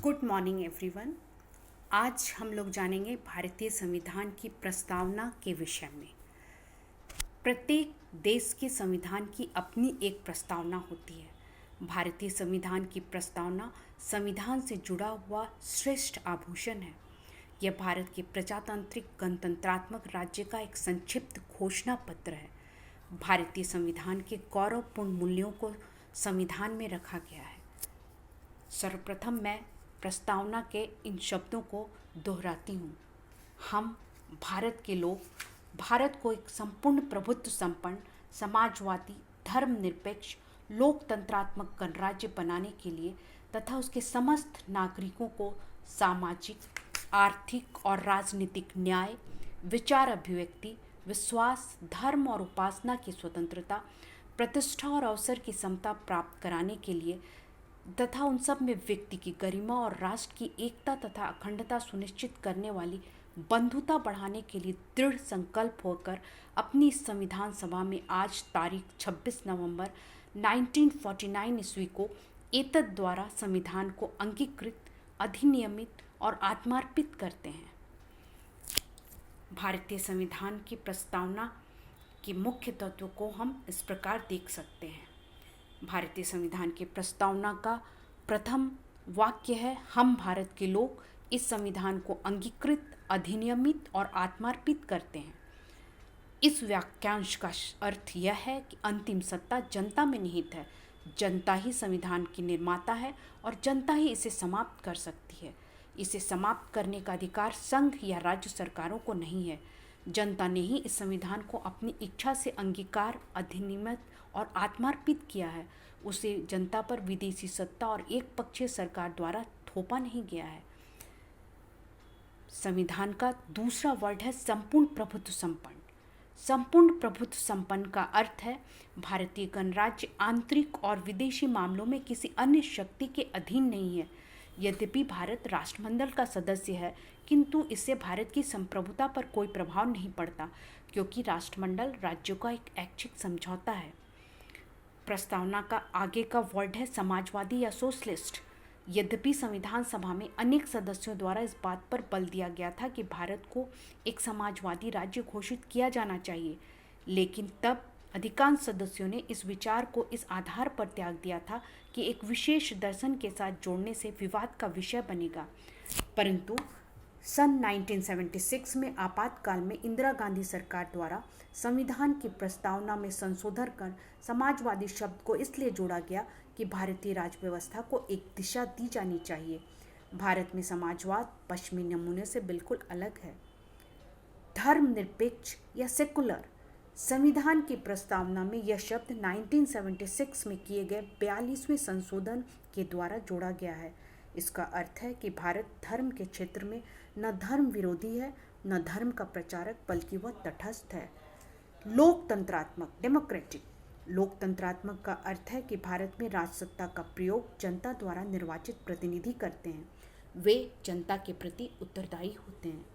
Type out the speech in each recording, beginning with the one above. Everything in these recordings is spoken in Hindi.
Good morning everyone. आज हम लोग जानेंगे भारतीय संविधान की प्रस्तावना के विषय में। प्रत्येक देश के संविधान की अपनी एक प्रस्तावना होती है। भारतीय संविधान की प्रस्तावना संविधान से जुड़ा हुआ श्रेष्ठ आभूषण है। यह भारत के प्रजातांत्रिक गणतंत्रात्मक राज्य का एक संक्षिप्त घोषणा पत्र है। भारतीय संविधान के गौरवपूर्ण मूल्यों को संविधान में रखा गया है। सर्वप्रथम मैं प्रस्तावना के इन शब्दों को दोहराती हूँ। हम भारत के लोग भारत को एक संपूर्ण प्रभुत्व संपन्न, समाजवादी, धर्मनिरपेक्ष, लोकतंत्रात्मक गणराज्य बनाने के लिए तथा उसके समस्त नागरिकों को सामाजिक, आर्थिक और राजनीतिक न्याय, विचार अभिव्यक्ति, विश्वास, धर्म और उपासना की स्वतंत्रता, प्रतिष्ठा और अवसर की समता प्राप्त कराने के लिए तथा उन सब में व्यक्ति की गरिमा और राष्ट्र की एकता तथा अखंडता सुनिश्चित करने वाली बंधुता बढ़ाने के लिए दृढ़ संकल्प होकर अपनी इस संविधान सभा में आज तारीख 26 नवंबर 1949 ईस्वी को एतद द्वारा संविधान को अंगीकृत, अधिनियमित और आत्मार्पित करते हैं। भारतीय संविधान की प्रस्तावना के मुख्य तत्व को हम इस प्रकार देख सकते हैं। भारतीय संविधान की प्रस्तावना का प्रथम वाक्य है, हम भारत के लोग इस संविधान को अंगीकृत, अधिनियमित और आत्मार्पित करते हैं। इस वाक्यांश का अर्थ यह है कि अंतिम सत्ता जनता में निहित है। जनता ही संविधान की निर्माता है और जनता ही इसे समाप्त कर सकती है। इसे समाप्त करने का अधिकार संघ या राज्य सरकारों को नहीं है। जनता ने ही इस संविधान को अपनी इच्छा से अंगीकार, अधिनियमित और आत्मार्पित किया है। उसे जनता पर विदेशी सत्ता और एक पक्षीय सरकार द्वारा थोपा नहीं गया है। संविधान का दूसरा वर्ड है संपूर्ण प्रभुत्व संपन्न। संपूर्ण प्रभुत्व संपन्न का अर्थ है भारतीय गणराज्य आंतरिक और विदेशी मामलों में किसी अन्य शक्ति के अधीन नहीं है। यद्यपि भारत राष्ट्रमंडल का सदस्य है, किंतु इससे भारत की संप्रभुता पर कोई प्रभाव नहीं पड़ता, क्योंकि राष्ट्रमंडल राज्यों का एक ऐच्छिक समझौता है। प्रस्तावना का आगे का वर्ड है समाजवादी या सोशलिस्ट। यद्यपि संविधान सभा में अनेक सदस्यों द्वारा इस बात पर बल दिया गया था कि भारत को एक समाजवादी राज्य घोषित किया जाना चाहिए, लेकिन तब अधिकांश सदस्यों ने इस विचार को इस आधार पर त्याग दिया था कि एक विशेष दर्शन के साथ जोड़ने से विवाद का विषय बनेगा। परंतु सन 1976 में आपातकाल में इंदिरा गांधी सरकार द्वारा संविधान की प्रस्तावना में संशोधन कर समाजवादी शब्द को इसलिए जोड़ा गया कि भारतीय राज्य व्यवस्था को एक दिशा दी जानी चाहिए। भारत में समाजवाद पश्चिमी नमूने से बिल्कुल अलग है। धर्मनिरपेक्ष या सेकुलर, संविधान की प्रस्तावना में यह शब्द 1976 में किए गए 42वें संशोधन के द्वारा जोड़ा गया है। इसका अर्थ है कि भारत धर्म के क्षेत्र में न धर्म विरोधी है, न धर्म का प्रचारक, बल्कि वह तटस्थ है। लोकतंत्रात्मक, डेमोक्रेटिक। लोकतंत्रात्मक का अर्थ है कि भारत में राजसत्ता का प्रयोग जनता द्वारा निर्वाचित प्रतिनिधि करते हैं। वे जनता के प्रति उत्तरदायी होते हैं।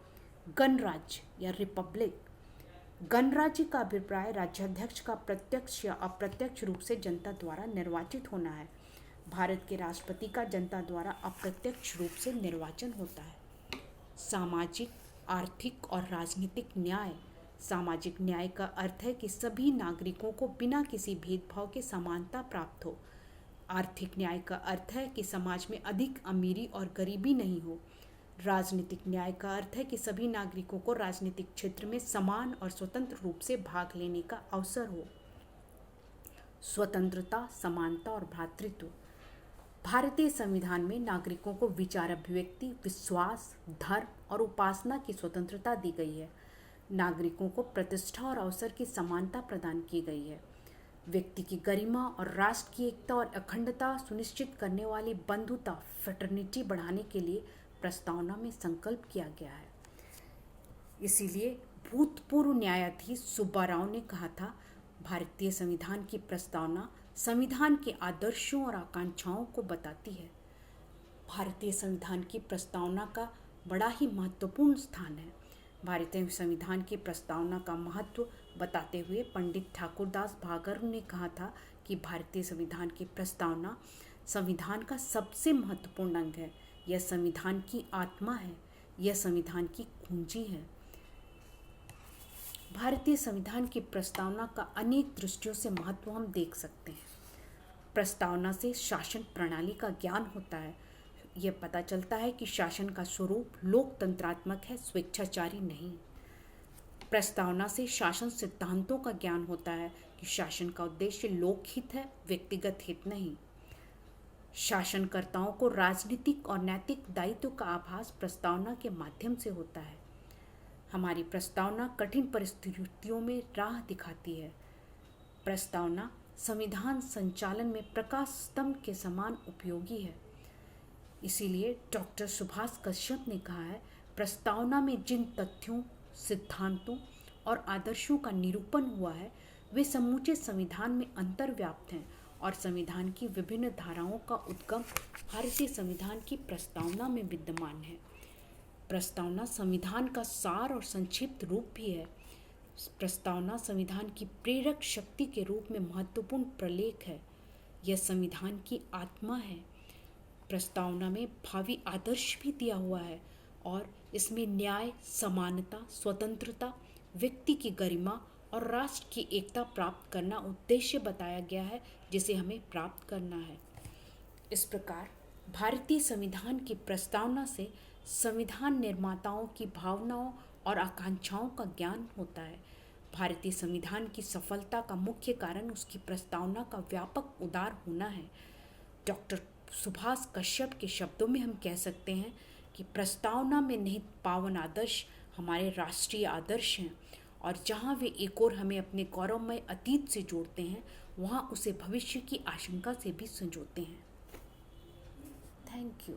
गणराज्य या रिपब्लिक, गणराज्य का अभिप्राय राज्याध्यक्ष का प्रत्यक्ष या अप्रत्यक्ष रूप से जनता द्वारा निर्वाचित होना है। भारत के राष्ट्रपति का जनता द्वारा अप्रत्यक्ष रूप से निर्वाचन होता है। सामाजिक, आर्थिक और राजनीतिक न्याय। सामाजिक न्याय का अर्थ है कि सभी नागरिकों को बिना किसी भेदभाव के समानता प्राप्त हो। आर्थिक न्याय का अर्थ है कि समाज में अधिक अमीरी और गरीबी नहीं हो। राजनीतिक न्याय का अर्थ है कि सभी नागरिकों को राजनीतिक क्षेत्र में समान और स्वतंत्र रूप से भाग लेने का अवसर हो। स्वतंत्रता, समानता और भ्रातृत्व। भारतीय संविधान में नागरिकों को विचार अभिव्यक्ति, विश्वास, धर्म और उपासना की स्वतंत्रता दी गई है। नागरिकों को प्रतिष्ठा और अवसर की समानता प्रदान की गई है। व्यक्ति की गरिमा और राष्ट्र की एकता और अखंडता सुनिश्चित करने वाली बंधुता, फ्रेटर्निटी बढ़ाने के लिए प्रस्तावना में संकल्प किया गया है। इसीलिए भूतपूर्व न्यायाधीश सुब्बा राव ने कहा था, भारतीय संविधान की प्रस्तावना संविधान के आदर्शों और आकांक्षाओं को बताती है। भारतीय संविधान की प्रस्तावना का बड़ा ही महत्वपूर्ण स्थान है। भारतीय संविधान की प्रस्तावना का महत्व बताते हुए पंडित ठाकुरदास भागर ने कहा था कि भारतीय संविधान की प्रस्तावना संविधान का सबसे महत्वपूर्ण अंग है, यह संविधान की आत्मा है, यह संविधान की कुंजी है। भारतीय संविधान की प्रस्तावना का अनेक दृष्टियों से महत्व हम देख सकते हैं। प्रस्तावना से शासन प्रणाली का ज्ञान होता है। यह पता चलता है कि शासन का स्वरूप लोकतंत्रात्मक है, स्वेच्छाचारी नहीं। प्रस्तावना से शासन सिद्धांतों का ज्ञान होता है कि शासन का उद्देश्य लोकहित है, व्यक्तिगत हित नहीं। शासनकर्ताओं को राजनीतिक और नैतिक दायित्व का आभास प्रस्तावना के माध्यम से होता है। हमारी प्रस्तावना कठिन परिस्थितियों में राह दिखाती है। प्रस्तावना संविधान संचालन में प्रकाश स्तंभ के समान उपयोगी है। इसीलिए डॉक्टर सुभाष कश्यप ने कहा है, प्रस्तावना में जिन तथ्यों, सिद्धांतों और आदर्शों का निरूपण हुआ है वे समूचे संविधान में अंतर्व्याप्त हैं और संविधान की विभिन्न धाराओं का उद्गम भारतीय संविधान की प्रस्तावना में विद्यमान है। प्रस्तावना संविधान का सार और संक्षिप्त रूप भी है। प्रस्तावना संविधान की प्रेरक शक्ति के रूप में महत्वपूर्ण प्रलेख है। यह संविधान की आत्मा है। प्रस्तावना में भावी आदर्श भी दिया हुआ है और इसमें न्याय, समानता, स्वतंत्रता, व्यक्ति की गरिमा और राष्ट्र की एकता प्राप्त करना उद्देश्य बताया गया है जिसे हमें प्राप्त करना है। इस प्रकार भारतीय संविधान की प्रस्तावना से संविधान निर्माताओं की भावनाओं और आकांक्षाओं का ज्ञान होता है। भारतीय संविधान की सफलता का मुख्य कारण उसकी प्रस्तावना का व्यापक उदार होना है। डॉक्टर सुभाष कश्यप के शब्दों में हम कह सकते हैं कि प्रस्तावना में निहित पावन आदर्श हमारे राष्ट्रीय आदर्श हैं और जहाँ वे एक ओर हमें अपने गौरवमय अतीत से जोड़ते हैं, वहाँ उसे भविष्य की आशंका से भी संजोते हैं। Thank you.